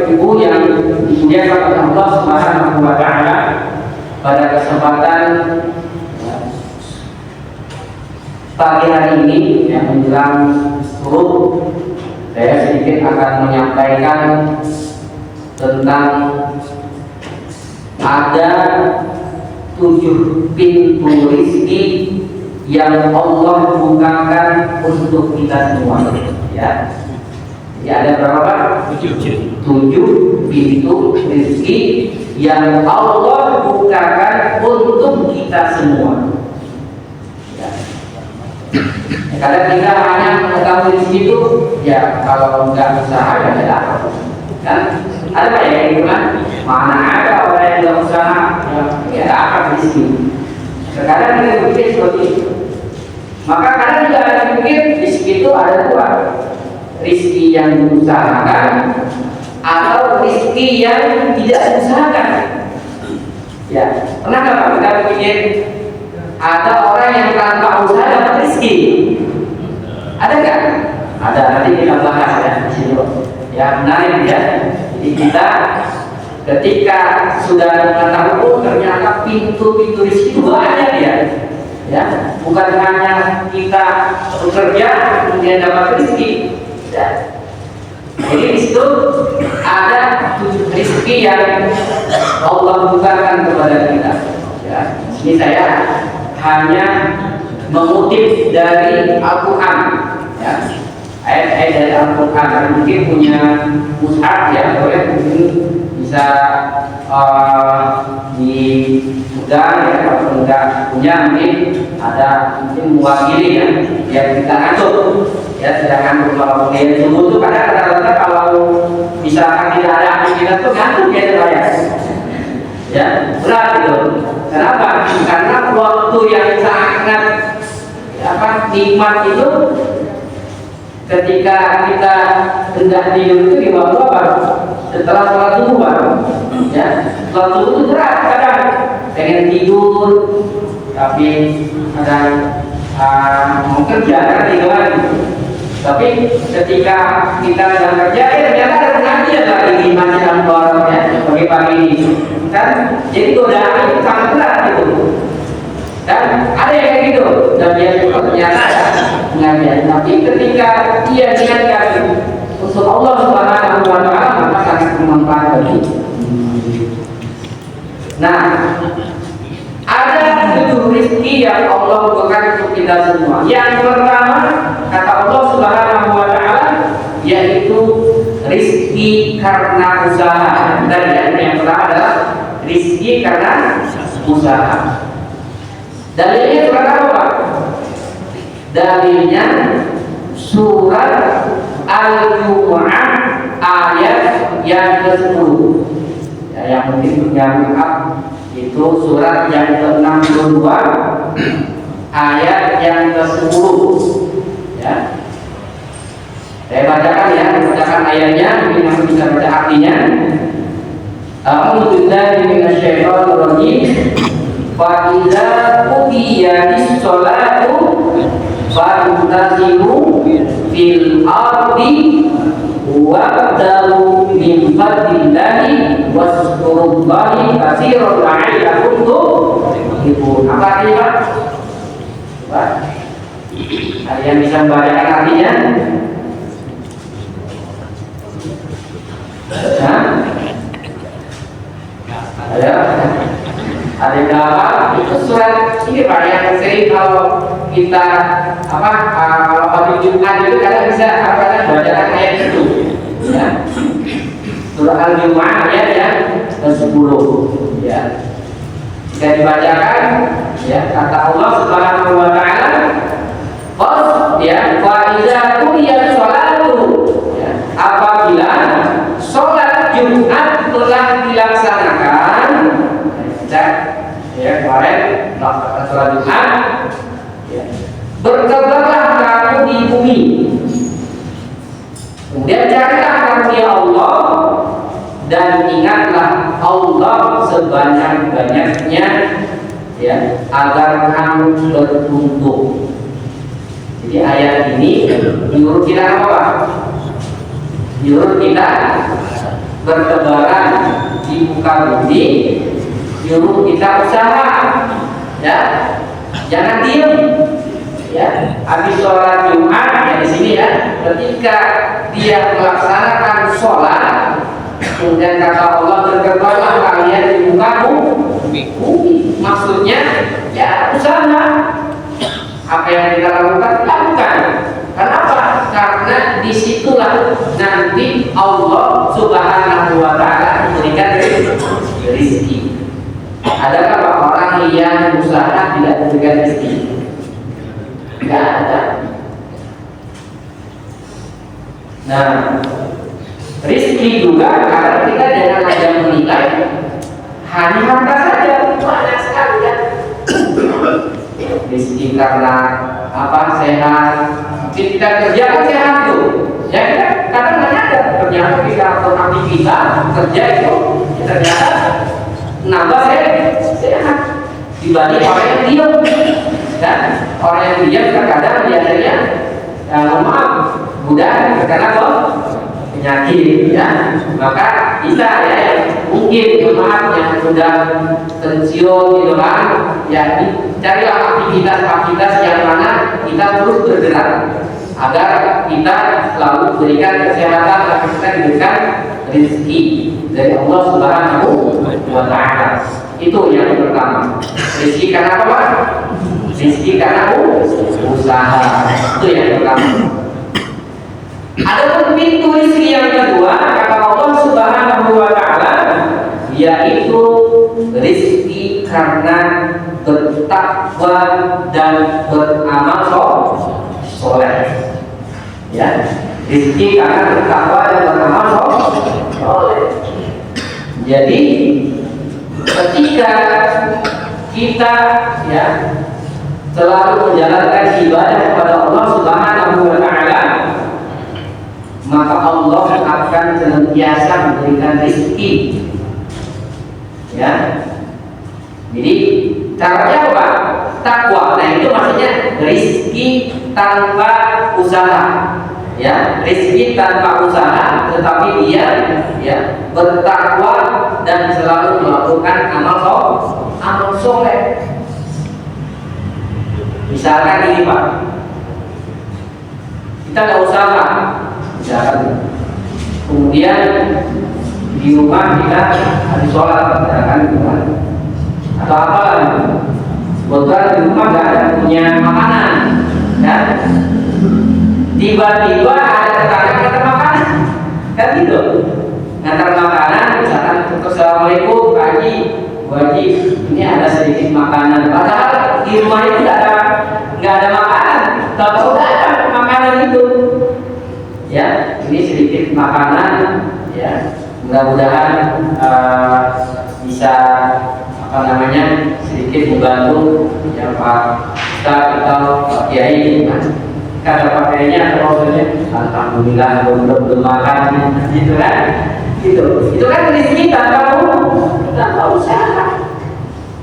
Ibu yang dimuliakan oleh Allah Subhanahu wa taala, pada kesempatan pagi hari ini yang menjelang subuh, saya sedikit akan menyampaikan tentang ada 7 pintu rezeki yang Allah bukakan untuk kita semua, ya. Jadi ada berapa? 7 pintu rezeki yang Allah bukakan untuk kita semua. Ya. Kadang kita hanya mengetahui rezeki itu, ya kalau nggak usaha ya tidak ada. Kan ada yang gitu kan? Mana ada orang yang nggak usaha, ya tidak akan rezeki. Terkadang kita berpikir seperti itu. Maka kadang juga ada berpikir rezeki itu ada 2, rezeki yang diusahakan atau rezeki yang tidak diusahakan. Ya, pernah nggak kita berpikir ada orang yang tanpa usaha dapat rezeki? Ada nggak? Ada, nanti kita bahas ya di sini. Ya, menarik ya. Jadi kita ketika sudah mengetahui ternyata pintu-pintu rezeki itu banyak ya. Ya, bukan hanya kita bekerja kemudian dapat rezeki. Ya. Jadi di situ ada 7 rezeki yang Allah bukakan kepada kita. Ya, ini saya hanya mengutip dari Al-Quran, ya. Ayat-ayat dari Al-Quran. Mungkin punya mushaf ya, boleh mungkin bisa dipegang ya. Kalau enggak punya mungkin ada mewakili ya, yang kita atur ya. Sedangkan kalau dia subuh itu kadang-kadang kalau misalkan tidak ada aktivitas tuh ngantuk ya saya. Ya, berat itu. Kenapa? Karena waktu yang sangat nikmat itu ketika kita hendak tidur itu di waktu apa? Setelah sholat subuh baru. Ya, sholat subuh itu berat kadang pengen tidur tapi kadang mau kerja kan gitu kan. Tapi ketika kita sedang kerja, ternyata ada pengajian lagi di Masjid Al-Mubarak ya, pagi-pagi ini kan, jadi godaan itu sangat berat gitu. Dan ada yang kayak gitu, dan dia juga ternyata ada pengajian. Tapi ketika dia niatkan untuk Allah Subhanahu wa taala, maka sangat bermanfaat bagi. Nah, ada 7 rezeki yang Allah berikan untuk kita semua. Yang pertama, kata Allah Subhanahu wa taala, yaitu rezeki karena usaha. Dan yang pertama adalah rezeki karena usaha. Dalilnya surat apa? Dalilnya surat Al-Jumu'ah ayat yang ke-10. Ya, yang penting punya itu surat yang ke-62 ayat yang ke-10. Ya. Saya bacakan ya, bacakan ayatnya, mungkin yang bisa baca artinya. A'udzu billahi minasyaitonir rajim. Fa idza qudiyatish sholatu fantashiru fil ardi wabtagu min fadlillahi waskurullahi katsiran la'allakum tuflihun. Apa artinya? Coba. Ada yang bisa membacakan artinya? Hah? Ada berapa? Itu surat ini Pak yang sering kalau kita kalau hari Jumat itu kadang bisa bacakan ayat itu. Ya. Surah Al-Jumu'ah ayat yang ke-10. Ya. Jika dibacakan, ya kata Allah Subhanahu wa taala, "Qad ya fa iza qudiyat sholatu." Ya, apabila sholat Jumat telah dilaksanakan, ya kemarin melaksanakan sholat Jumat, ya, bertebarlah kamu di bumi. Kemudian carilah karunia Allah dan ingatlah Allah sebanyak-banyaknya, ya, agar kamu bertumbuh. Jadi ayat ini menyuruh kita apa? Menyuruh kita bertebaran di muka bumi, nyuruh kita usaha, ya, jangan diam, ya. Habis sholat Jumat ya di sini ya, ketika dia melaksanakan sholat, kemudian kata Allah, bertebaran kalian di muka bumi. Maksudnya ya usaha. Apa yang kita lakukan, lakukan. Kenapa? Karena disitulah nanti Allah Subhanahu wa Ta'ala memberikan rezeki. Adakah orang yang usaha tidak memberikan rezeki? Tidak ada. Nah, rezeki juga karena kita jangan hanya menilai hanya harta saja, banyak sekali ya. Rezeki karena apa, sehat, kita kerja kan sehat tuh, ya kan? Kadang ada ternyata kita beraktivitas kerja itu ya, ternyata nambah sehat dibanding orang yang diam. Dan orang yang diam terkadang biasanya maaf mudah terkena penyakit, ya. Maka kita ya mungkin maaf yang sudah pensiun gitu kan, ya carilah aktivitas yang mana kita terus bergerak agar kita selalu berikan kesehatan dan kita diberikan rezeki dari Allah Subhanahu wa Ta'ala. Itu yang pertama. Rezeki karena apa, Pak? Rezeki karena usaha. Itu yang pertama. Ada pintu rezeki yang kedua kata Allah Subhanahu wa Ta'ala, yaitu rezeki karena bertakwa dan beramal soleh. Ya, rezeki karena bertakwa dan beramal soleh. Jadi ketika kita ya selalu menjalankan ibadah kepada Allah Subhanahu wa Ta'ala, maka Allah akan senantiasa memberikan rezeki. Ya. Jadi caranya apa? Takwa. Nah itu maksudnya rezeki tanpa usaha. Ya, rezeki tanpa usaha, tetapi dia ya bertakwa dan selalu melakukan amal soleh. Misalkan ini Pak, kita nggak usaha, misalkan, kemudian di rumah kita habis sholat, misalkan, atau apa, kebetulan di rumah nggak ada punya makanan, dan tiba-tiba ada tetangga ngantar makanan, kan gitu, ngantar makanan, misalkan, assalamualaikum Pak Haji, Bu Haji, ini ada sedikit makanan, padahal di rumah itu nggak ada makanan, tapi udah ada makanan itu, ya, ini sedikit makanan, ya, mudah-mudahan bisa apa namanya sedikit membantu ya Pak Ustaz atau Pak Kiai, kata pakainya atau maksudnya alhamdulillah belum makan gitu kan, itu kan rezeki tanpa usaha.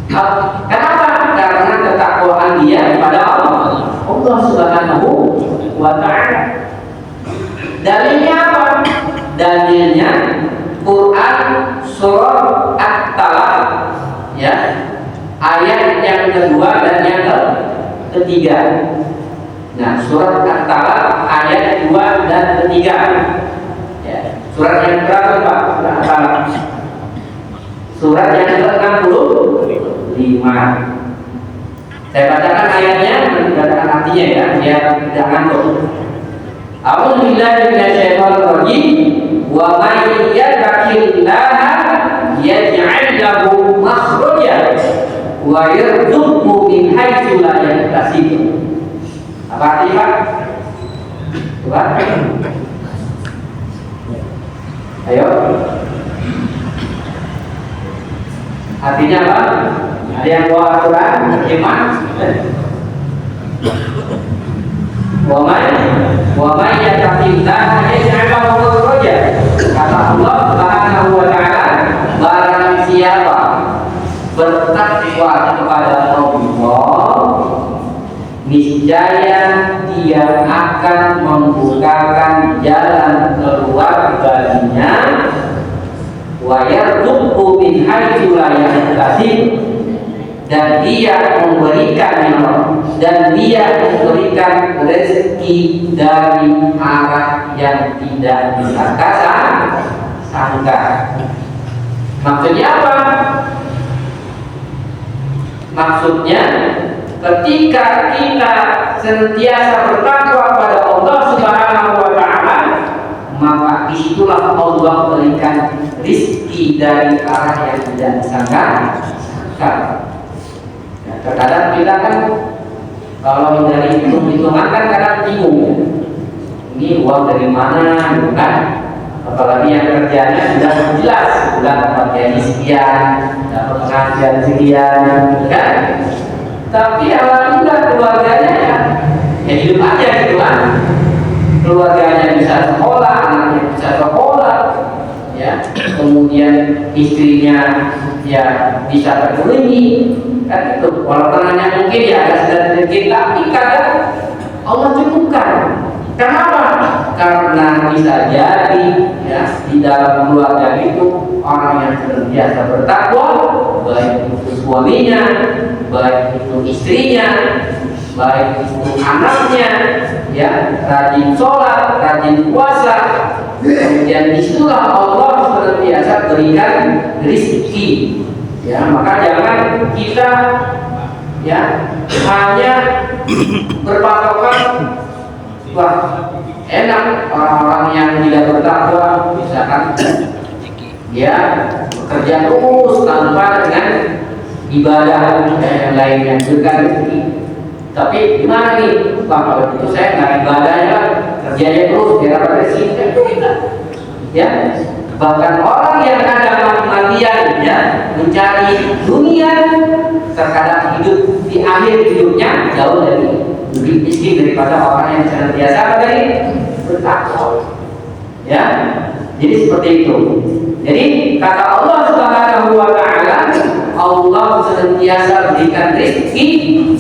Kenapa? Karena ketakwaan dia kepada Allah Subhanahu wa Ta'ala. Dalilnya apa? Dalilnya Quran surah At-Talaq, ya, ayat yang kedua dan yang ketiga. Nah, surat At-Talaq ayat 2 dan 3. Ya, surat yang berapa Pak? Surat At-Talaq. Surat yang ke-65. Saya bacakan ayatnya, bacakan artinya ya, biar tidak ngantuk. A'udzu billahi minasyaitonir rajim. Wa may yattaqillaha yaj'al lahu makhraja wa yarzuqhu min haitsu la yahtasib. Apa artinya Pak? Coba. Ayo. Artinya apa? Ada yang bawa Al-Quran? Terjemah? Wa may yattaqillaha yaj'al lahu makhraja. Kata Allah Subhanahu wa Ta'ala, barang siapa bertakwa kepada Allah, niscaya dia akan membukakan jalan keluar baginya haitsu la yahtasib, dan dia memberikan rezeki dari arah yang tidak disangka-sangka. Maksudnya apa? Maksudnya ketika kita senantiasa bertakwa pada Allah Subhanahu wa taala, maka disitulah Allah berikan rizki dari arah yang tidak disangka. Nah, terkadang kita kan kalau dari hitung-hitungan kan kadang bingung, ini uang dari mana, gitu kan? Apalagi yang kerjanya sudah jelas, bulan dapat gaji sekian, dapat pengajian sekian, gitu kan? Tapi alhamdulillah keluarganya ya hidup aja gitu kan. Keluarganya bisa sekolah, anaknya bisa sekolah, ya. Kemudian istrinya ya bisa terpenuhi, kan itu. Walaupun hanya mungkin ya ada sedikit, tapi kadang Allah cukupkan. Kenapa? Karena bisa jadi ya di dalam keluarga itu orang yang senantiasa bertakwa, baik itu suaminya, baik itu istrinya, baik itu anaknya, ya rajin sholat, rajin puasa. Kemudian disitulah Allah senantiasa berikan rezeki. Ya, maka jangan kita ya hanya berpatokan, wah enak orang-orang yang tidak bertakwa, misalkan ya bekerja terus tanpa dengan ibadah yang lainnya juga rezeki. Tapi gimana nih, Pak, kalau itu saya nggak ibadahnya, kerjanya terus biar dapat rezeki. Ya, bahkan orang yang kadang mati-matian ya mencari dunia, terkadang hidup di akhir hidupnya jauh lebih miskin daripada orang yang senantiasa dari bertakwa. Ya, jadi seperti itu. Jadi kata Allah Subhanahu wa taala, Allah senantiasa berikan rezeki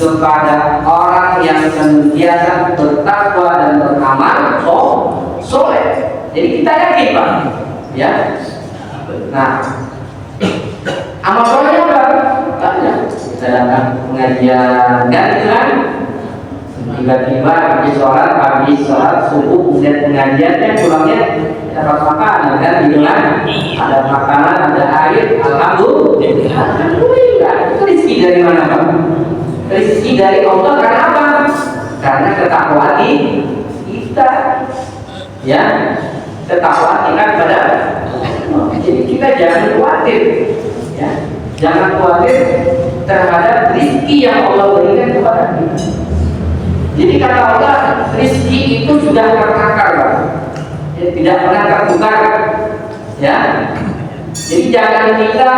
kepada orang yang senantiasa bertakwa dan beramal soleh. Jadi kita yakin, Pak, ya. Nah, amal solehnya apa? Banyak. Kita datang pengajian, kan itu kan? Tiba-tiba habis sholat subuh, kemudian pengajiannya pulangnya dapat makanan, kan gitu kan? Ada makanan, ada air, alhamdulillah. Itu rezeki dari mana, Pak? Rezeki dari Allah. Karena apa? Karena ketakwaan kita, ya, ketakwaan kita kepada Allah. Jadi kita jangan khawatir, ya, jangan khawatir terhadap rezeki yang Allah berikan kepada kita. Jadi kata Allah, rezeki itu sudah tertakar, ya, tidak pernah tertukar, ya. Jadi jangan kita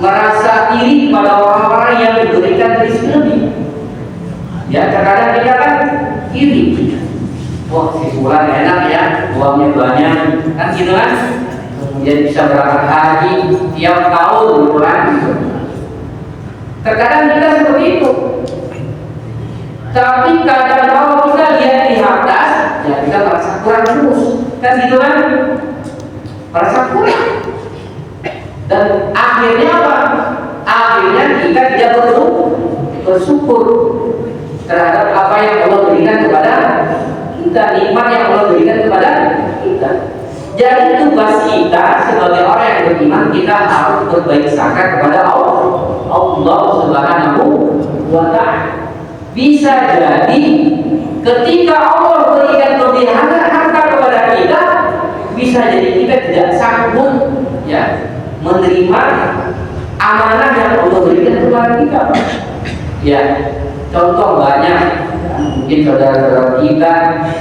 merasa iri pada orang-orang yang diberikan rezeki lebih. Ya, terkadang kita kan iri. Wah, si fulan enak ya, uangnya banyak, kan gitu kan? Kemudian bisa berangkat haji tiap tahun, bulan gitu. Terkadang kita seperti itu. Tapi kadang kalau kita lihat di atas, ya kita merasa kurang terus, kan gitu kan? Merasa kurang. Dan akhirnya apa? Akhirnya kita tidak bersyukur terhadap apa yang Allah berikan kepada kita, nikmat yang Allah berikan kepada kita. Jadi tugas kita sebagai orang yang beriman, kita harus berbaik sangka kepada Allah Subhanahu wa ta'ala. Bisa jadi ketika Allah berikan kelebihan harta kepada kita, bisa jadi kita tidak sanggup ya menerima amanah yang Allah berikan kepada kita. Ya, contoh banyak. Mungkin saudara-saudara kita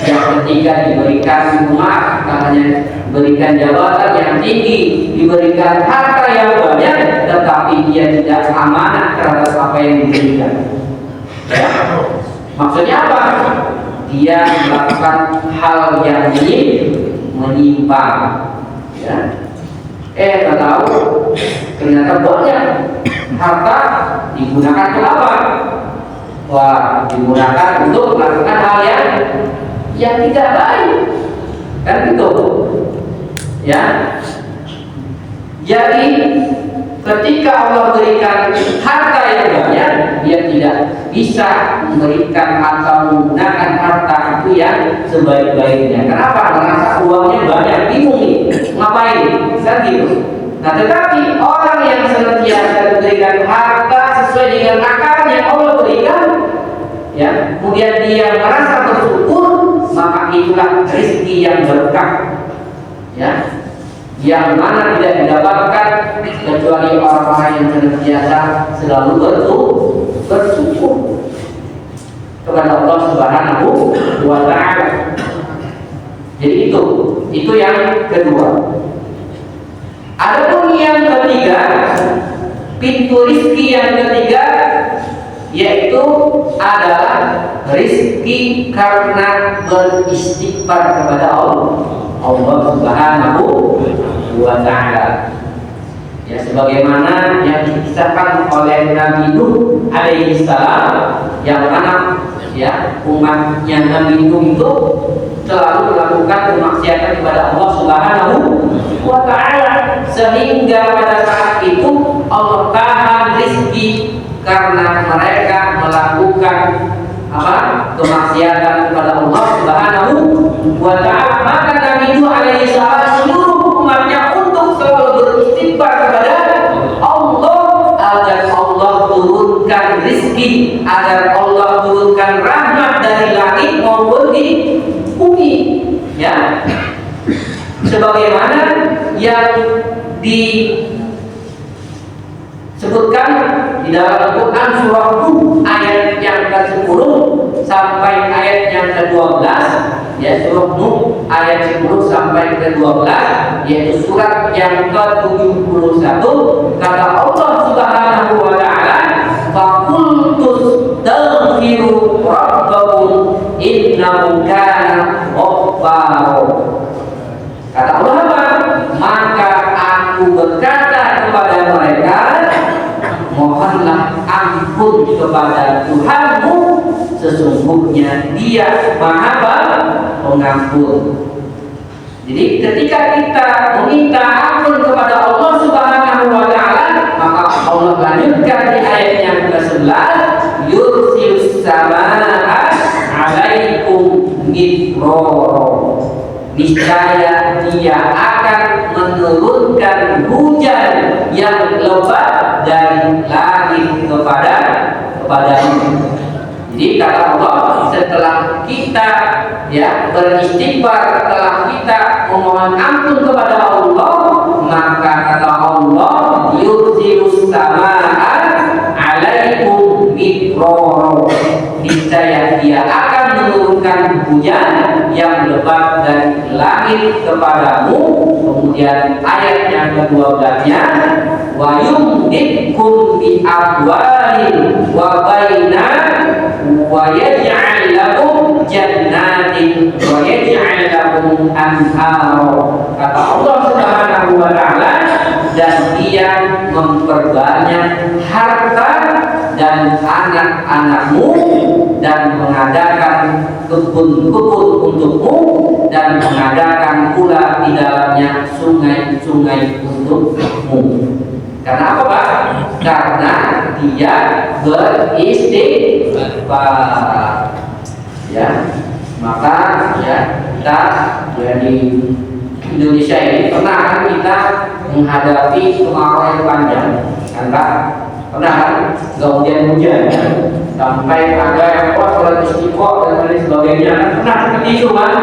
yang ketika diberikan rumah, hanya diberikan jabatan yang tinggi, diberikan harta yang banyak, tetapi dia tidak amanah terhadap apa yang diberikan. Ya. Maksudnya apa? Dia melakukan hal yang menyimpang. Ya. Tak tahu ternyata banyak harta digunakan untuk apa? Wah, digunakan untuk melakukan hal yang tidak baik, kan gitu, ya. Jadi ketika Allah berikan harta yang banyak, dia tidak bisa memberikan atau menggunakan harta itu yang sebaik-baiknya. Kenapa? Merasa uangnya banyak, bingung nih, ngapain? Kan gitu. Nah, tetapi orang yang senantiasa diberikan harta sesuai dengan akar yang Allah berikan, ya, kemudian dia merasa bersyukur, maka itulah rezeki yang berkah, ya, yang mana tidak didapatkan kecuali orang-orang yang senantiasa selalu bersyukur kepada Allah Subhanahu wa Ta'ala. Jadi itu yang kedua. Adapun yang ketiga, pintu rizki yang ketiga yaitu adalah rizki karena beristighfar kepada Allah Subhanahu wa Ta'ala. Ya, sebagaimana yang dikisahkan oleh Nabi Nuh alaihi salam, yang mana ya umatnya Nabi Nuh itu selalu melakukan kemaksiatan kepada Allah Subhanahu wa Ta'ala, sehingga pada saat itu Allah tahan rizki karena mereka melakukan kemaksiatan kepada Allah Subhanahu wa Ta'ala. Maka Nabi Nuh alaihi salam seluruh umatnya untuk selalu beristighfar kepada Allah agar Allah turunkan rizki, agar Allah turunkan rahmat dari langit maupun di bumi, ya, sebagaimana yang disebutkan di dalam Quran surah Nuh ayat yang ke-10 sampai ayat yang ke-12, ya, surah Nuh ayat 10 sampai ke-12, yaitu surat yang ke-71. Kata Allah Subhanahu wa Ta'ala, faqultus taghfiru rabbakum innahu kana ghaffara. Kata Allah apa? Maka aku berkata kepada mereka, mohonlah ampun kepada Tuhanmu, sesungguhnya Dia Maha Pengampun. Jadi ketika kita meminta ampun kepada Allah Subhanahu wa Ta'ala, maka Allah lanjutkan di ayat yang ke-11, yursilus samaa 'alaikum midrara. Niscaya Dia akan menurunkan hujan yang lebat dari langit kepadamu. Jadi kata Allah, setelah kita ya beristighfar, setelah kita memohon ampun kepada Allah, maka kata Allah, yursilus samaa 'alaikum midrara. Niscaya Dia akan menurunkan hujan yang lebat dari langit kepadamu. Kemudian ayat yang ke-12-nya, wa yumditkum bi amwalin wa baina wa yaj'al lakum jannatin wa yaj'al lakum anhara. Kata Allah Subhanahu wa Ta'ala, dan Dia memperbanyak harta dan anak-anakmu dan mengadakan kebun-kebun untukmu dan mengadakan pula di dalamnya sungai-sungai untukmu. Karena apa, Pak? Karena Dia beristighfar. Ya, maka ya kita ya di Indonesia ini pernah kita menghadapi kemarau yang panjang, kan Pak? Pernah kan? Nggak hujan-hujan, sampai ada yang sholat istiqo dan lain sebagainya. Pernah seperti itu kan?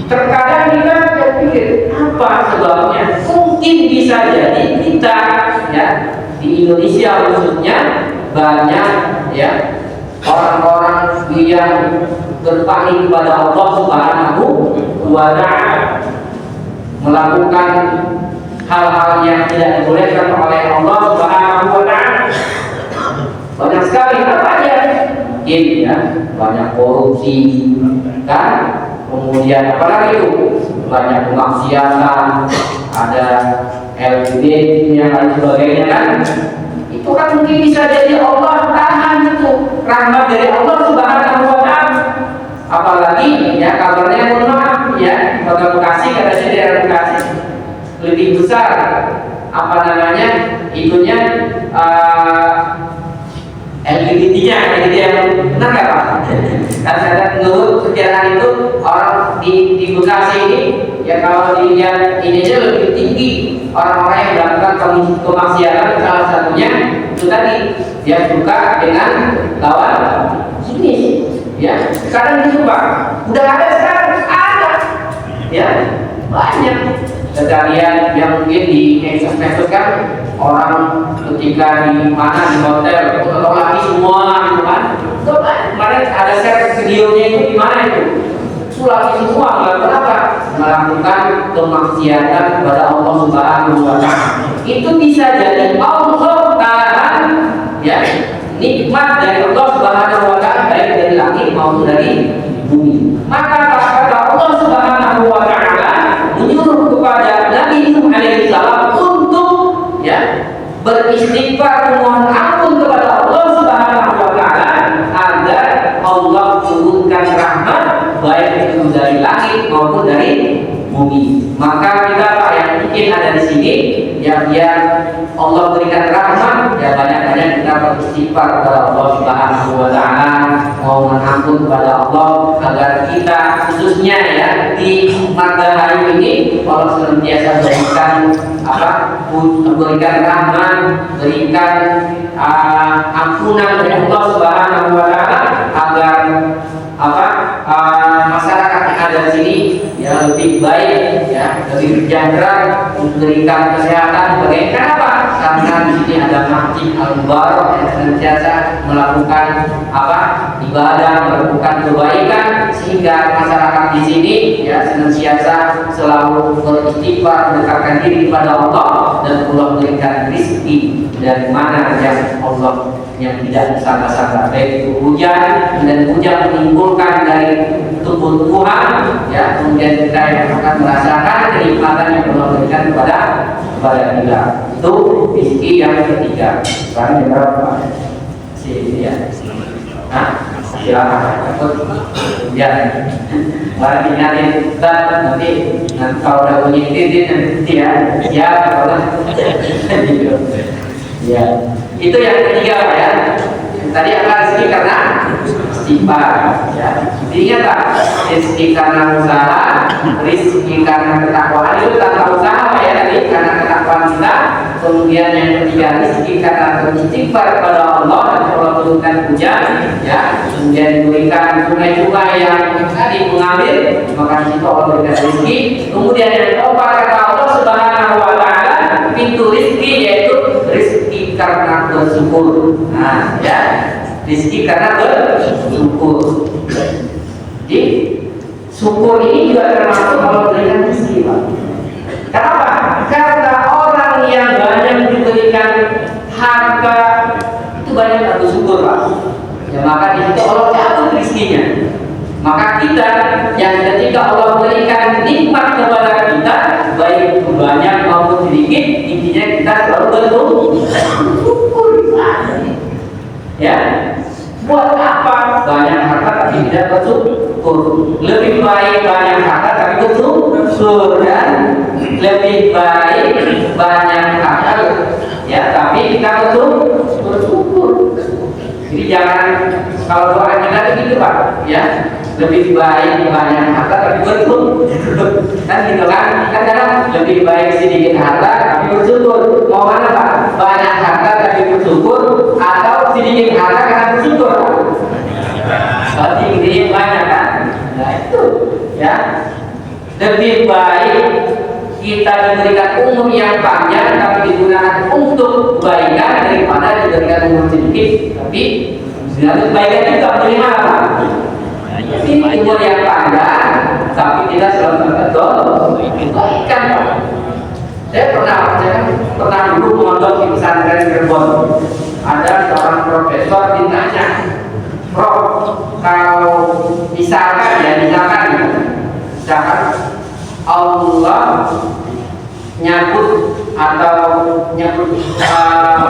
Terkadang kita pikir apa sebabnya? Mungkin bisa jadi kita ya di Indonesia khususnya banyak ya orang-orang yang berpaling kepada Allah Subhanahu wa Ta'ala, melakukan hal-hal yang tidak dibolehkan oleh Allah Subhanahu wa Ta'ala. Banyak sekali apa aja? Ini ya, banyak korupsi, kan? Kemudian apalagi itu? Banyak kemaksiatan, ada LGBT yang lain sebagainya, kan? Itu kan mungkin bisa jadi Allah tahan itu rahmat dari Allah Subhanahu wa Ta'ala. Apalagi ya kabarnya, mohon maaf ya, Kota Bekasi, kata saya daerah Bekasi lebih besar apa namanya itunya LGBT-nya gitu ya, benar nggak Pak? Kan saya menurut perkiraan itu orang di Bekasi ini ya kalau dilihat ini aja lebih tinggi orang-orang yang melakukan kemaksiatan, salah satunya itu tadi dia suka dengan lawan jenis ya. Sekarang gitu Pak, udah ada sekarang ada ya banyak. Kita lihat yang mungkin di medsos kan orang ketika di mana di hotel atau lagi semua gitu kan. Kemarin ada share videonya itu di mana itu? Laki semua melakukan kemaksiatan kepada Allah Subhanahu wa Ta'ala. Itu bisa jadi Allah tahan ya nikmat dari Allah Subhanahu wa Ta'ala baik dari langit maupun dari bumi. Maka kata Allah Subhanahu wa Ta'ala menyuruh kepada Nabi Nuh alaihi salam untuk ya beristighfar memohon ampun kepada Allah Subhanahu wa Ta'ala agar Allah turunkan rahmat baik itu dari langit maupun dari bumi. Maka kita Pak yang mungkin ada di sini yang Allah berikan rahmat ya banyak-banyak kita beristighfar kepada Allah Subhanahu wa Ta'ala, mohon ampun kepada Allah agar kita khususnya ya di matahari ini Allah senantiasa berikan rahmat, berikan ampunan dari Allah Subhanahu wa Ta'ala agar masyarakat yang ada di sini ya lebih baik ya lebih sejahtera, memberikan kesehatan sebagai kenapa? Karena di sini ada Masjid Al-Mubarak yang senantiasa melakukan ibadah, melakukan kebaikan sehingga masyarakat di sini ya senantiasa selalu beristighfar, mendekatkan diri kepada Allah dan Allah berikan rezeki dari mana yang Allah yang tidak disangka-sangka, baik itu hujan dan hujan menimbulkan dari tumbuh-tumbuhan ya, kemudian kita yang akan merasakan kenikmatan yang Allah berikan kepada kita. Itu rezeki yang ketiga. Sekarang yang berapa? Ya. Silakan. Ya. Mari ingatin nanti kalau udah bunyi titik nanti ya kalau ya. Itu yang ketiga Pak ya. Tadi apa rezeki karena istighfar ya. Ingat Pak, rezeki karena usaha, rezeki karena ketakwaan itu tanpa usaha Pak ya tadi karena ketakwaan kita. Kemudian yang ketiga rezeki karena beristighfar kepada Allah dan Allah turunkan hujan ya. Kemudian diberikan sungai-sungai yang tadi mengalir maka di situ Allah berikan rezeki. Kemudian yang keempat kata Allah Subhanahu wa Ta'ala pintu rezeki yaitu rezeki karena bersyukur. Nah, ya, rezeki karena bersyukur. Jadi, syukur ini juga termasuk kalau berikan rezeki, Pak. Kenapa? Karena orang yang banyak diberikan harta itu banyak tak bersyukur, Pak. Ya, maka di situ Allah cabut rezekinya. Maka kita yang ketika Allah berikan nikmat kepada kita, baik itu banyak maupun sedikit, intinya kita selalu bersyukur. Ya, buat apa banyak harta tapi tidak bersyukur? Lebih baik banyak harta tapi bersyukur dan lebih baik banyak harta ya tapi kita bersyukur. Jadi jangan kalau doa kita begitu Pak, ya lebih baik banyak harta tapi bersyukur kan gitu kan? Kadang lebih baik sedikit harta tapi bersyukur. Mau mana Pak? Banyak harta tapi bersyukur atau sedikit harta karena bersyukur? Sedikit banyak kan? Nah itu ya lebih baik kita diberikan umur yang panjang tapi digunakan untuk kebaikan daripada diberikan umur sedikit tapi tidak kebaikan juga bagaimana Pak? Ini umur yang panjang tapi tidak selalu terbetul kebaikan Pak. Saya pernah dulu menonton di pesantren Cirebon. Ada seorang profesor ditanya, Prof, kalau misalkan Allah nyabut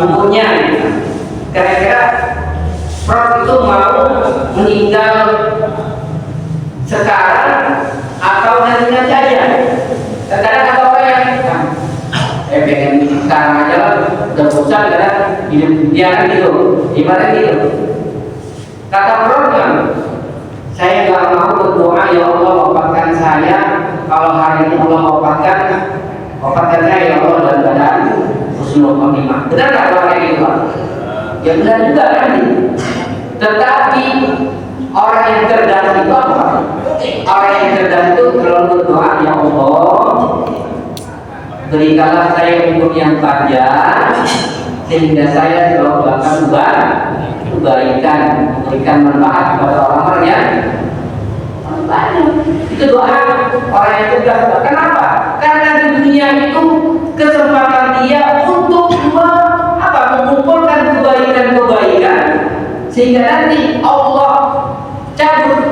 umurnya, kira-kira Prof itu mau meninggal sekarang atau nanti aja? Kadang-kadang ada orang yang pengen sekarang aja lah, udah bosan karena hidup dia kan gitu, ibarat gitu. Kata Fir'aun, saya nggak mau berdoa ya Allah wafatkan saya, kalau hari ini Allah wafatkan saya ya Allah dalam keadaan husnul khotimah. Benar nggak doa kayak gitu? Ya benar juga kan? Tetapi orang yang cerdas itu apa? Orang yang cerdas itu kalau berdoa ya Allah, berikanlah saya umur yang panjang sehingga saya selalu akan kebaikan, memberikan manfaat kepada orang-orang yang banyak. Itu doa orang yang cerdas. Kenapa? Karena di dunia itu kesempatan dia untuk mengumpulkan kebaikan sehingga nanti Allah cabut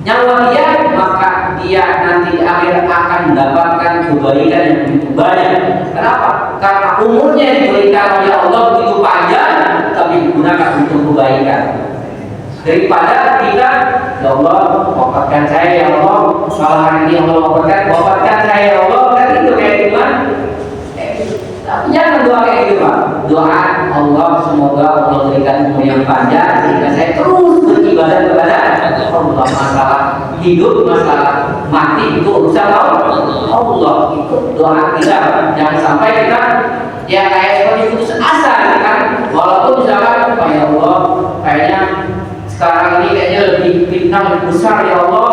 nyawa dia, maka dia nanti di akhir akan mendapatkan kebaikan yang begitu banyak. Kenapa? Karena umurnya diberikan oleh Allah begitu panjang, tapi digunakan untuk kebaikan. Daripada kita, ya Allah, wafatkan saya ya Allah, kalau hari ini Allah wafatkan saya ya Allah, kan itu kayak gimana? Tapi jangan doa kayak gitu Pak. Doa Allah semoga Allah berikan umur yang panjang sehingga saya terus beribadah kepada Allah. Masalah hidup, masalah mati itu urusan Allah. Itu doa kita. Jangan sampai kita ya kayak seperti putus asa kan. Walaupun misalkan ya Allah kayaknya sekarang ini kayaknya lebih fitnah lebih besar ya Allah,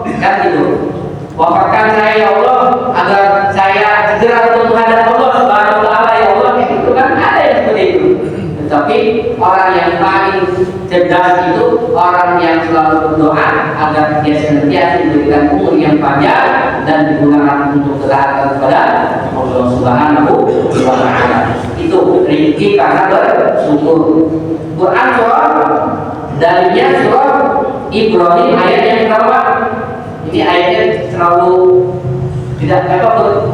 kan gitu. Wafatkan saya ya Allah agar saya segera untuk menghadap Allah Subhanahu wa taala ya Allah, itu kan ada yang seperti itu. Tetapi orang yang paling cerdas itu orang yang selalu berdoa agar dia senantiasa diberikan umur yang panjang dan digunakan untuk ketaatan kepada Allah Subhanahu wa taala. Itu rezeki karena bersyukur. Quran surah dalilnya surah Ibrahim ayat yang berapa? Ini ayatnya terlalu tidak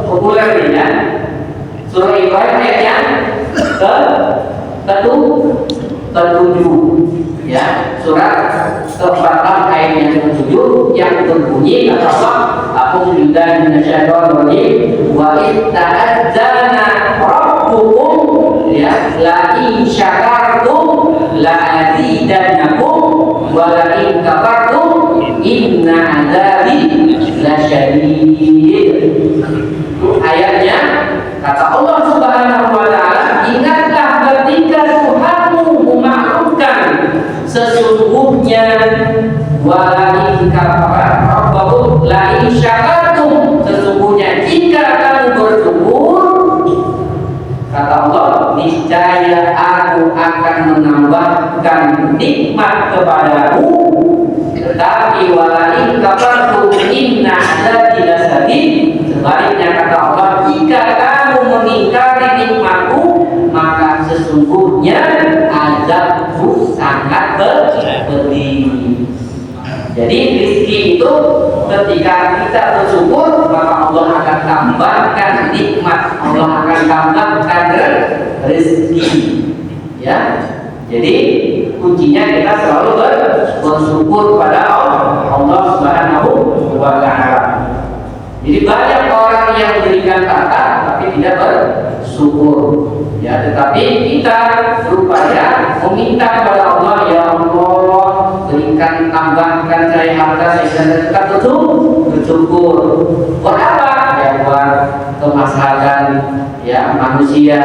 populer ini ya. Surah Ibrahim ayat yang ke-7 ya. Surah ke-14 ayat yang ke-7 yang berbunyi kata Allah, A'udzu billahi minasyaitonir rajim wa id ta'adzana rabbukum ya la in syakartum la azidannakum wa la in kafartum inna adzabi lasyadid. Ayatnya kata Allah Subhanahu wa taala, ingatlah ketika Tuhanmu memaklumkan sesungguhnya walain kafartum la in syakartum, sesungguhnya jika kamu bersyukur kata Allah niscaya aku akan menambahkan nikmat kepadamu. Tetapi walain kafartum inna adzabi lasyadid, sebaliknya kata Allah jika kamu mengingkari nikmatku maka sesungguhnya azabku sangat pedih. Jadi rezeki itu ketika kita bersyukur maka Allah akan tambahkan nikmat, Allah akan tambahkan rezeki ya. Jadi kuncinya kita selalu bersyukur pada Allah Subhanahu wa taala. Jadi banyak orang yang berikan harta tapi tidak bersyukur. Ya, tetapi kita berupaya meminta kepada Allah, ya Allah, berikan tambahkan saya harta sehingga tetap bersyukur. Buat apa? Ya buat kemaslahatan ya manusia,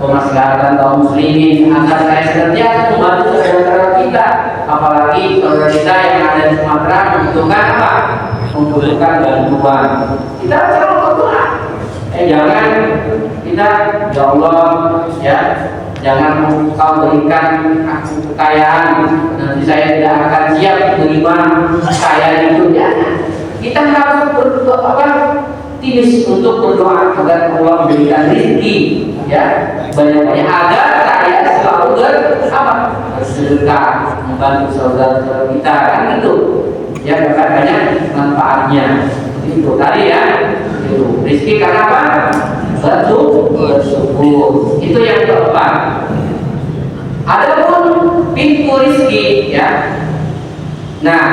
kemaslahatan kaum muslimin, agar saya senantiasa membantu saudara-saudara kita, apalagi saudara kita yang ada di Sumatera membutuhkan apa? Membutuhkan bantuan. Kita selalu berdoa. Jangan kita ya Allah ya, jangan kau berikan aku kekayaan, nanti saya tidak akan siap menerima kekayaan itu ya. Kita harus berdoa tipis untuk berdoa agar Allah memberikan rezeki ya banyak-banyak agar saya selalu bersedekah membantu saudara-saudara kita kan itu ya, banyak manfaatnya itu tadi ya. Itu rezeki karena apa? Bersyukur. Itu yang keempat. Adapun pintu rezeki ya. Nah,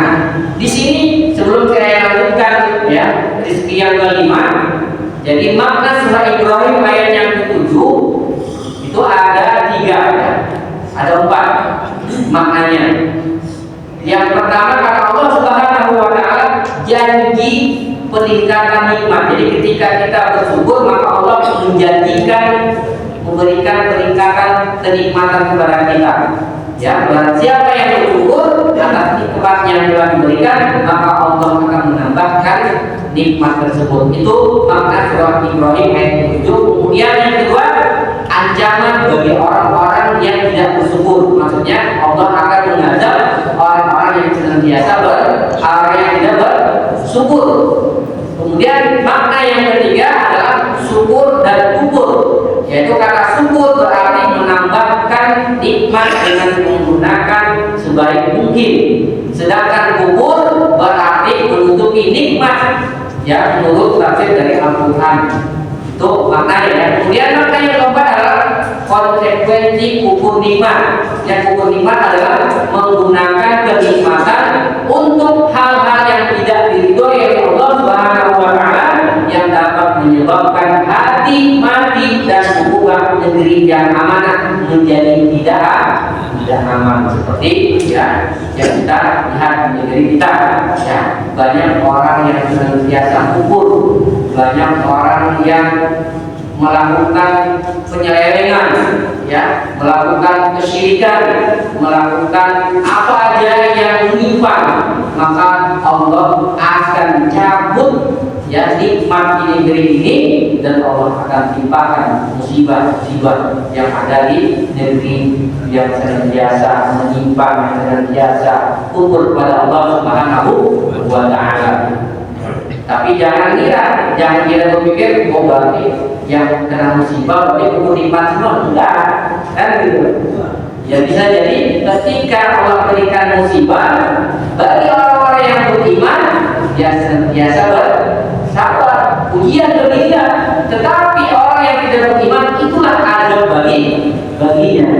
di sini sebelum saya lanjutkan ya rezeki yang kelima. Jadi makna surah Ibrahim janji peningkatan nikmat. Jadi ketika kita bersyukur, maka Allah memberikan peningkatan kenikmatan kepada kita. Ya, barang siapa yang bersyukur atas nikmat yang telah diberikan, maka Allah akan menambahkan nikmat tersebut. Itu makna surah Ibrahim ayat 7. Kemudian yang kedua, ancaman bagi orang-orang yang tidak bersyukur. Maksudnya Allah akan mengazab orang-orang yang senantiasa orang yang tidak bersyukur. Kemudian makna yang ketiga adalah syukur dan kufur. Yaitu kata syukur berarti menambahkan nikmat dengan menggunakan sebaik mungkin. Sedangkan kufur berarti menutupi nikmat. Ya, menurut tafsir dari Al-Quran. Itu maknanya ya. Kemudian makna yang keempat adalah konsekuensi kufur nikmat. Yang kufur nikmat adalah menggunakan kenikmatan untuk hal-hal yang tidak diridhoi oleh Allah Subhanahu wa taala, yang dapat menyebabkan hati mati dan membuat negeri yang amanah menjadi tidak aman, seperti ya yang kita lihat di negeri kita. Ya, banyak orang yang senantiasa kufur, banyak orang yang melakukan penyelewengan, ya, melakukan kesyirikan, melakukan apa aja yang menyimpang, maka Allah akan cabut ya nikmat di negeri ini, dan Allah akan timpakan musibah-musibah yang ada di negeri yang senantiasa menyimpang, yang senantiasa kufur pada Allah Subhanahu wa taala. Tapi jangan kira berpikir oh berarti yang kena musibah berarti kufur nikmat semua. Enggak, kan gitu. Ya bisa jadi ketika Allah berikan musibah bagi orang-orang yang beriman, dia senantiasa bersabar, ujian bagi dia. Tetapi orang yang tidak beriman itulah azab baginya.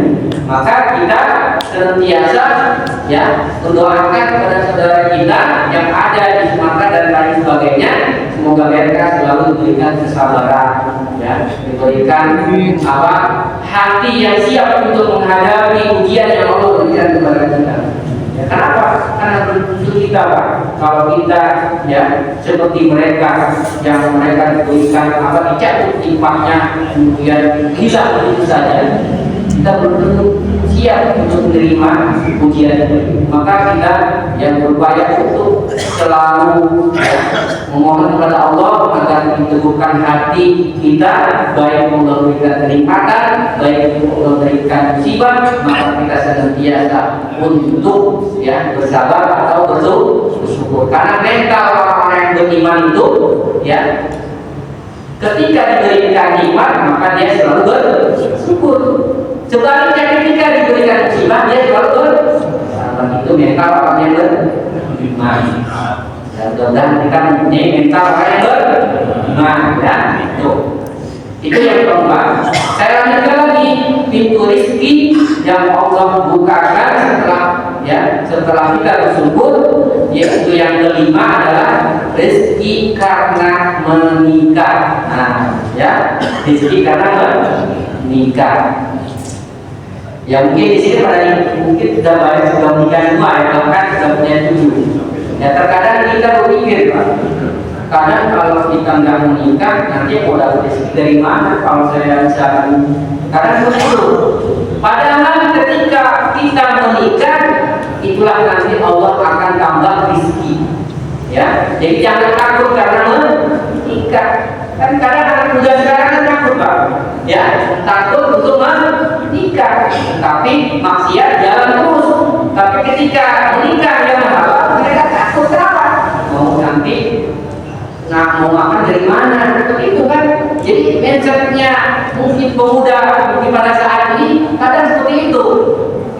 Maka kita senantiasa ya mendoakan kepada saudara kita yang ada di Sumatera dan lain sebagainya, semoga mereka selalu diberikan kesabaran, ya, diberikan hati yang siap untuk menghadapi ujian yang Allah berikan kepada kita. Ya, kenapa? Karena untuk kita, Pak, kalau kita ya seperti mereka yang mereka diberikan dicabut timpahnya, kemudian hilang begitu saja, kita belum tentu siap untuk menerima ujian ini. Maka kita yang berupaya untuk selalu memohon kepada Allah agar diteguhkan hati kita, baik Allah berikan kenikmatan, baik Allah berikan musibah, maka kita senantiasa untuk ya bersabar atau bersyukur. Karena mental orang-orang yang beriman itu ya ketika diberikan nikmat maka dia selalu bersyukur. Sebaliknya ketika diberikan musibah dia selalu bersabar. Itu mental orang yang beriman. Dan mudah-mudahan kita mempunyai mental orang yang beriman. Ya, itu yang keempat. Saya lanjutkan lagi pintu rezeki yang Allah bukakan setelah kita bersyukur, yaitu yang kelima adalah rezeki karena menikah. Nah, ya, rezeki karena menikah. Ya mungkin di sini mungkin sudah banyak sudah menikah semua, ya, bahkan sudah punya cucu. Ya terkadang kita berpikir, Pak, kadang kalau kita nggak menikah nanti mau dapat rezeki dari mana kalau saya misalkan. Kadang begitu. Padahal ketika kita menikah, itulah nanti Allah akan tambah rezeki. Ya, jadi jangan takut karena menikah. Kan kadang anak muda sekarang kan takut, Pak. Ya, takut untuk menikah, tapi maksiat jalan terus. Tapi ketika menikah yang halal, mereka takut. Kenapa? Mau nanti mau makan dari mana? Seperti itu kan. Jadi mindsetnya mungkin pemuda mungkin pada saat ini kadang seperti itu.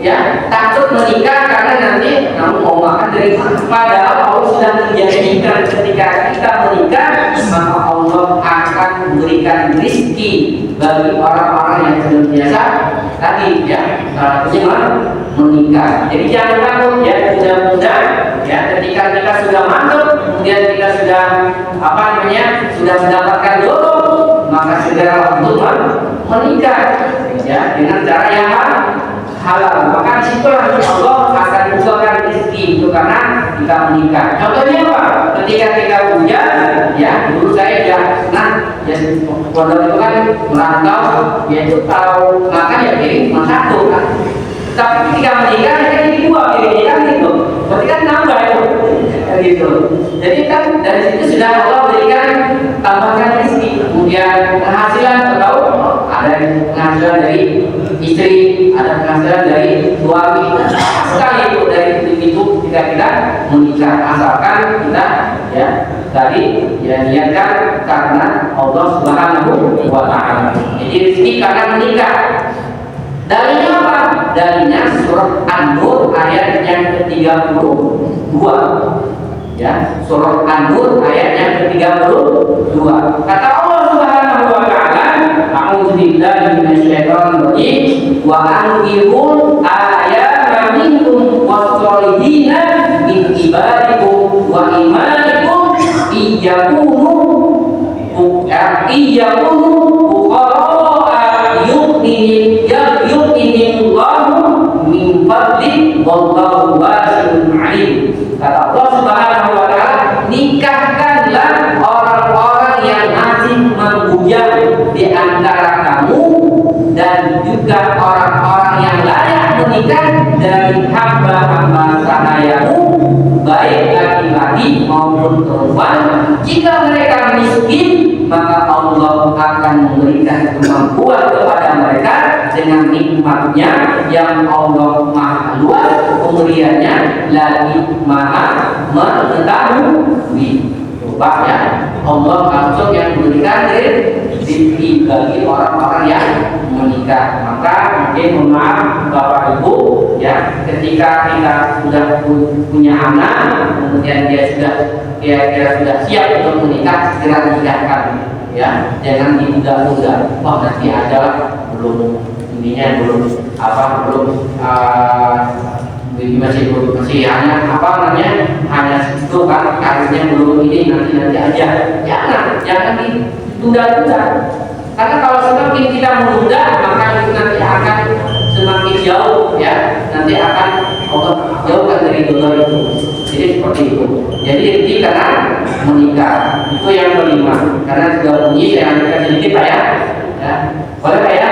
Ya, takut menikah karena nanti mau makan dari mana? Padahal Allah sudah menjanjikan ketika kita menikah, maka Allah akan memberikan rezeki bagi orang-orang yang senantiasa tadi ya menikah. Jadi jangan takut ya, mudah-mudahan ya ketika kita sudah mantap, kemudian kita sudah sudah mendapatkan jodoh, maka segera untuk menikah ya dengan cara yang halal, maka disitulah Allah akan bukakan rezeki itu karena kita menikah. Contohnya apa? Ketika kita punya, ya dulu saya ya, ya pondok itu kan merantau, yaitu kalau makan ya piring cuma satu kan. Tapi ketika menikah kan jadi dua piringnya kan gitu, berarti kan nambah itu, gitu. Jadi kan dari situ sudah Allah berikan tambahkan rezeki, kemudian penghasilan atau ada penghasilan dari istri, ada penghasilan dari suami, sekali itu dari itu kita menikah asalkan kita ya tadi ya niatkan karena Allah Subhanahu wa Ta'ala. Jadi rezeki karena menikah. Dalilnya apa? Dalilnya surah An-Nur ayat yang ke-32. Ya, surah An-Nur ayat yang ke-32. Kata Allah Subhanahu wa Ta'ala, a'udzu billahi minasyaitonir rajim, wa anqihul ayama minkum was-solihina min ibadikum wa imanikum iyakunu fuqara yuqinillahu min fadli wallahu wasi'un 'alim. Kata Allah Subhanahu wa Ta'ala, nikahkanlah orang-orang yang masih membujang di antara kamu dan juga orang-orang yang layak menikah dari hamba-hamba sahayamu, baik laki-laki maupun perempuan. Jika mereka miskin, maka Allah akan memberikan kemampuan kepada mereka dengan nikmatnya yang Allah Maha luas, pemberiannya lagi Maha mengetahui. Coba ya, Allah langsung yang memberikan rezeki bagi orang-orang yang menikah. Maka mungkin mohon maaf Bapak Ibu ya, ketika kita sudah punya anak, kemudian dia sudah siap untuk menikah, segera nikahkan ya, jangan ditunda-tunda. Oh nanti aja lah, belum masih hanya itu kan karirnya belum ini, nanti aja. Jangan ditunda-tunda. Karena kalau semakin kita menunda, maka itu nanti akan semakin jauh ya. Nanti akan Allah jauhkan dari dosa itu. Jadi seperti itu. Jadi rezeki karena menikah itu yang kelima. Karena sudah bunyi saya ambilkan sedikit Pak ya. Boleh Pak ya?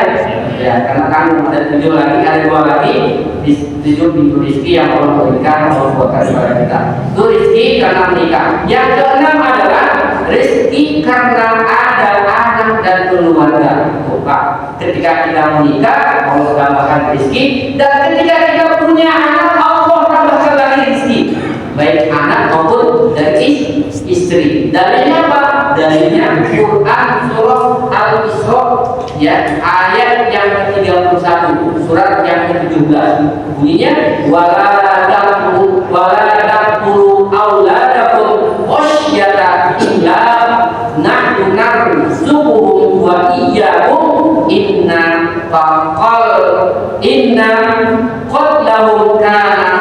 Ya, karena kan ada 7 lagi, ada 2 lagi 7 pintu rezeki yang Allah berikan, Allah buatkan kepada kita. Itu rezeki karena menikah. Yang keenam adalah rezeki karena ada anak dan keluarga. Pak, ketika kita menikah, Allah tambahkan rezeki, dan ketika kita punya anak, Allah tambahkan lagi rezeki, baik anak maupun dari istri. Dalilnya apa? Dalilnya Quran surah Al-Isra ya, ayat yang ke-31, surat yang ke-17. Bunyinya wala taqtulu auladakum khasyata imlaq nahnu narzuquhum wa iyyakum inna qatlahum kana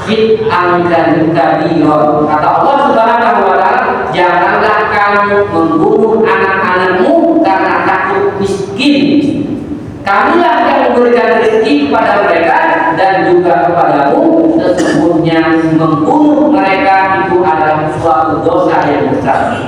khit'an kabiran. Kata Allah Subhanahu wa Ta'ala, janganlah kamu membunuh anak-anakmu karena takut miskin. Kamilah yang memberikan rezeki kepada mereka dan juga kepadamu. Sesungguhnya membunuh mereka itu adalah suatu dosa yang besar.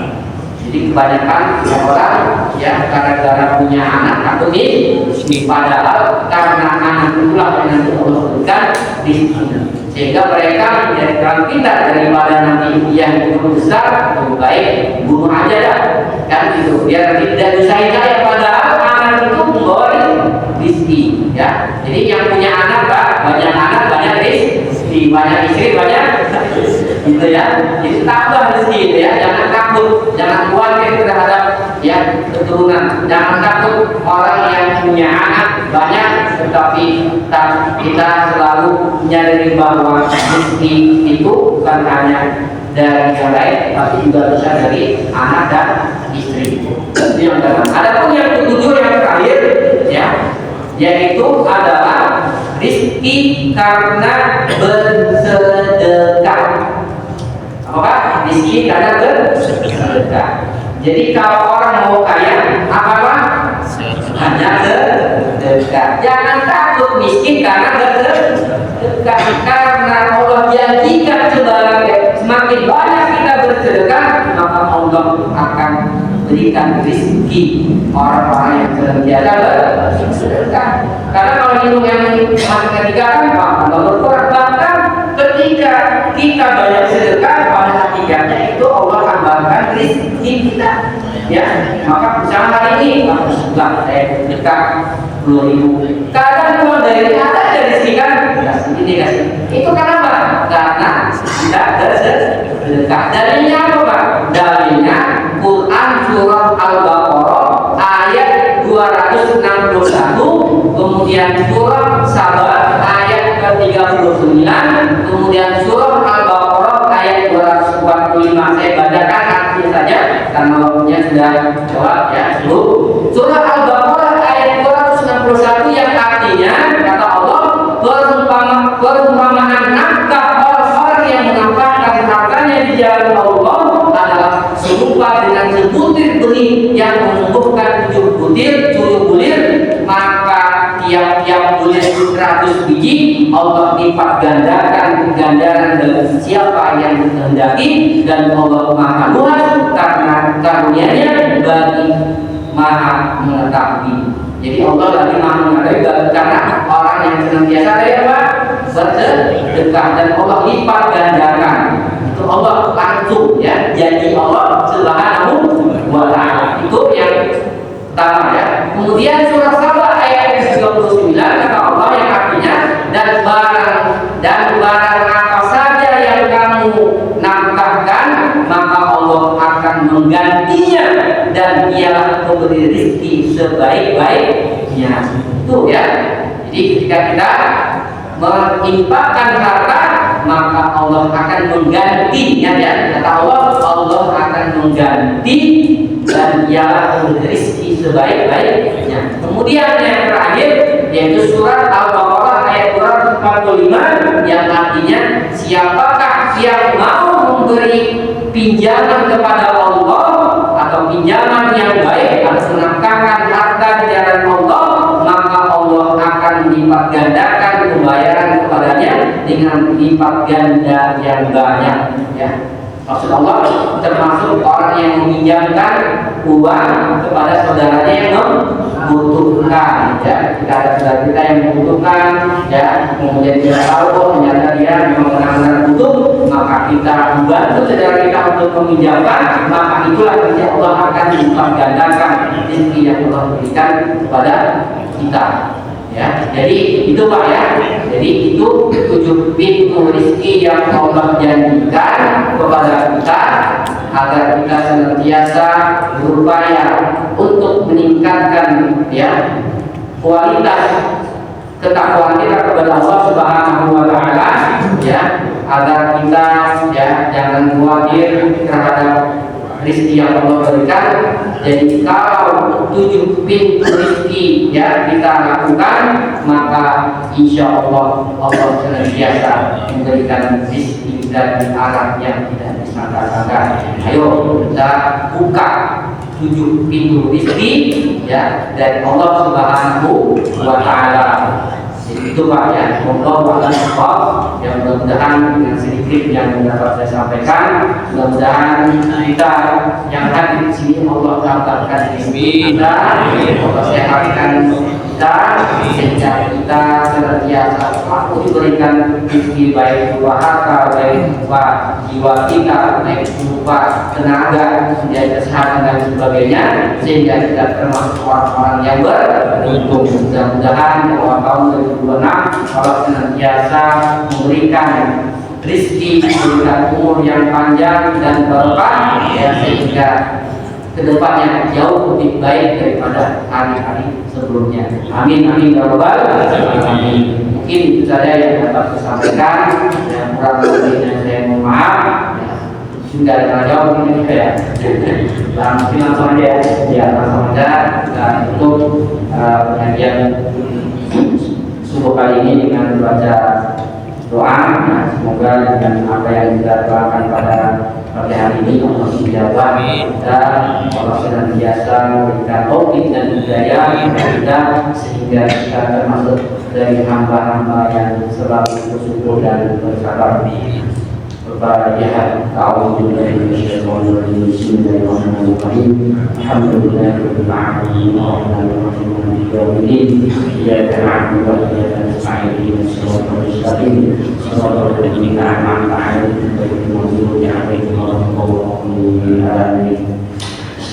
Jadi kebanyakan orang ya gara-gara punya anak takut miskin, padahal karena anak itulah yang nanti Allah berikan rezeki. Sehingga mereka menjadikan kita daripada nanti yang itu besar, lebih baik bunuh aja dah, kan gitu. Biar tidak disahin saya, padahal anak itu membawa rezeki, ya. Jadi yang punya anak Pak, banyak anak banyak rezeki, banyak istri banyak, gitu ya. Jadi tambah rezeki, gitu ya. Jangan takut, jangan khawatir terhadap ya keturunan. Jangan takut orang yang punya anak banyak, tetapi kita selalu menyadari bahwa rezeki itu bukan hanya dari yang lain, tapi juga bisa dari anak dan istri. Itu yang dalam. Adapun yang ketujuh yang terakhir, ya, yaitu adalah rezeki karena bersedekah. Apa? Rezeki karena bersedekah. Jadi kalau orang mau kaya, apa? Hanya sedekah. Jangan takut miskin karena bersedekah karena Allah janjikan semakin banyak kita bersedekah maka Allah akan berikan rezeki orang-orang yang senantiasa bersedekah. Karena kalau hitung yang ketiga kan Allah berkurang, bahkan ketika kita banyak sedekah pada hakikatnya itu Allah tambahkan rezeki kita. Ya, maka misalnya hari ini aku sudah saya sedekah 10.000. Kadang keluar dari rezeki kan ini kasih. Itu kenapa? Karena tidak bersedekah. Dalilnya apa Pak? Dalilnya Quran surah Al-Baqarah ayat 261, kemudian surah Sabah ayat ke-39, kemudian surah Al-Baqarah ayat 245. Saya bacakan artinya saja karena waktunya sudah jawab ya. Surah Al-Baqarah ayat 261 yang artinya kata Allah, perumpamaan nafkah orang yang menafkahkan hartanya di jalan Allah adalah serupa dengan sebutir benih yang menumbuhkan 7 bulir, maka tiap-tiap bulir 100 biji Allah lipat gandaran dari siapa yang dikehendaki, dan Allah Maha Luas karena karunia-Nya bagi Maha mengetahui. Jadi Allah lagi Maha mengetahui karena orang yang senantiasa dari apa? Bersedekah, dan Allah lipat gandakan. Itu Allah langsung ya, jadi Allah Subhanahu wa ta'ala. Itu yang pertama ya. Kemudian surah Sabah ayat 39 kata Allah yang artinya dan barang apa saja yang kamu nafkahkan maka Allah akan menggantinya dan Dialah pemberi rezeki sebaik-baiknya. Itu ya. Jadi ketika kita menginfakkan harta maka Allah akan menggantinya ya. Kata Allah akan mengganti dan Dialah pemberi rezeki sebaik-baiknya. Kemudian yang terakhir yaitu surat Al-Baqarah ayat 245 yang artinya siapakah yang mau memberi pinjaman kepada Allah atau pinjaman yang baik atau menafkahkan harta di jalan Allah, maka Allah akan melipat gandakan pembayaran kepadanya dengan lipat ganda yang banyak ya. Maksud Allah termasuk orang yang meminjamkan uang kepada saudaranya yang membutuhkan ya. Jika ada saudara kita yang membutuhkan ya, kemudian kita tahu ternyata dia memang benar-benar butuh, maka kita bantu saudara kita untuk meminjamkan, maka itulah nanti Allah akan melipat gandakan rezeki yang Allah berikan kepada kita ya. Jadi itu Pak ya. Jadi itu 7 pintu rezeki yang Allah janjikan kepada kita agar kita senantiasa berupaya untuk meningkatkan ya kualitas ketakwaan kita kepada Allah Subhanahu wa ta'ala ya, agar kita ya jangan khawatir terhadap rezeki yang Allah berikan. Jadi kalau 7 pintu rezeki ya kita lakukan, maka insya Allah Allah senantiasa memberikan rezeki dari arah yang tidak disangka-sangka. Ayo kita buka 7 pintu rezeki ya dari Allah Subhanahu wa ta'ala. Jadi itu Pak ya, semoga yang mudah-mudahan dengan sedikit yang dapat saya sampaikan, mudah-mudahan kita yang hadir di sini Allah tambahkan rezeki kita, Allah sehatkan kita, sehingga kita senantiasa selalu diberikan rezeki baik berupa harta, baik berupa jiwa kita, baik berupa tenaga, kemudian kesehatan dan sebagainya, sehingga kita termasuk orang-orang yang beruntung. Mudah-mudahan tahun 2026 Allah senantiasa memberikan rezeki, memberikan umur yang panjang dan berkah ya, sehingga kedepannya jauh lebih baik daripada hari-hari sebelumnya. Amin amin ya rabbal alamin. Mungkin itu saja yang dapat saya sampaikan. Yang kurang lebihnya saya mohon maaf. Sudah ada jawab ini ya. Langsung aja ya, langsung aja kita tutup pengajian subuh kali ini dengan membaca doa. Nah, semoga dengan apa yang kita doakan pada hari ini Allah menjawab dan Allah senantiasa memberikan taufik dan hidayah kita sehingga kita termasuk dari hamba-hamba yang selalu bersyukur dan bersabar. Al-Fatihah. A'udzubillahi minasyaitonir rajim. Bismillahirrahmanirrahim. Alhamdulillahirabbil alamin. Arrahmanirrahim. Maliki yaumiddin. Iyyaka na'budu wa iyyaka nasta'in. Ihdinas siratal mustaqim. Shiratal ladzina an'amta 'alaihim ghairil maghdubi 'alaihim waladdallin. Amin.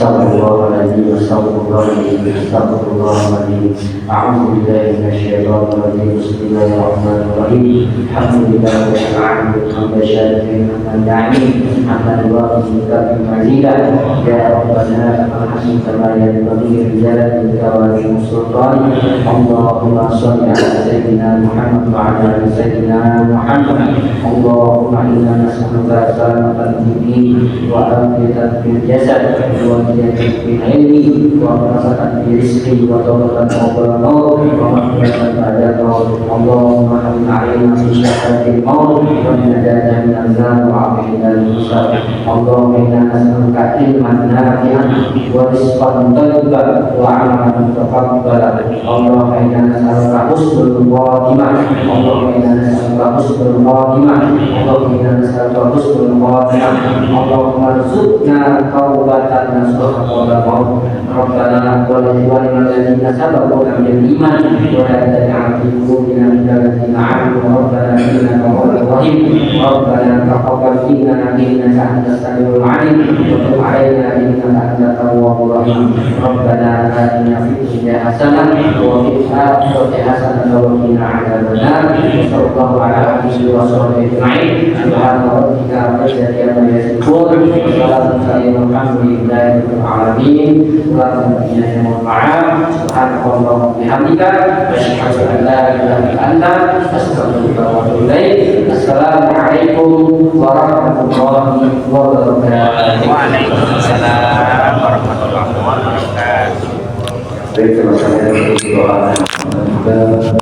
Astagfirullahaladzim, astagfirullahaladzim, astagfirullahaladzim. A'udzubillahi minasyaitonir rajim. Bismillahirrahmanirrahim. Alhamdulillahirabbil alamin. Hamdan syakiran hamdan na'imin, hamdan wafiqan mazidan. Ya Rabbana alhamdulillah kama yanbaghi li jalalikka wa li sultanik. Allahumma shalli ala sayyidina Muhammad wa ala ali sayyidina Muhammad. Allahumma inna nas'aluka salamatan fid din wa afiyatan fil jasad wa ilmi wa barakatan fi rizqi wa tawbatan qabla maut wa maghfiratan ba'da maut. Allahumma hamid 'alaina fi syahadatil maut wa najatan min an-nar wa 'afina al-hisab. Allahumma inna nas'aluka ilman nafi'an wa rizqan thayyiban wa 'amalan mutaqabbalan. Allahumma inna nas'aluka husnul khatimah. Allahumma inna nas'aluka husnul khatimah. Allahumma inna nas'aluka husnul khatimah. Allahumma rzuqna taubatan nasuha qabla maut. Rabbana wa li ikhwanina alladziina sabaquna bil iman wa la taj'al fi qulubina ghillan lil ladina amanu rabbana innaka ra'ufur rahim. Rabbana taqabbal minna innaka antas samiul 'alim wa tub 'alaina innaka antat tawwabur rahim. Rabbana atina fid dunya hasanah wa fil akhirati hasanah wa qina 'adzabannar. Sallallahu ala alihi wa sahbihi ajma'in. Subhana rabbika rabbil izzati amma yasifun wa salamun alhamdulillahi rabbil alamin. Mohon maaf. Subhanallah bihamdika asyhadu an la ilaha illa anta astaghfiruka wa atubu ilaik. Assalamualaikum warahmatullahi wabarakatuh. Waalaikumsalam warahmatullahi wabarakatuh. Baik, terima kasih.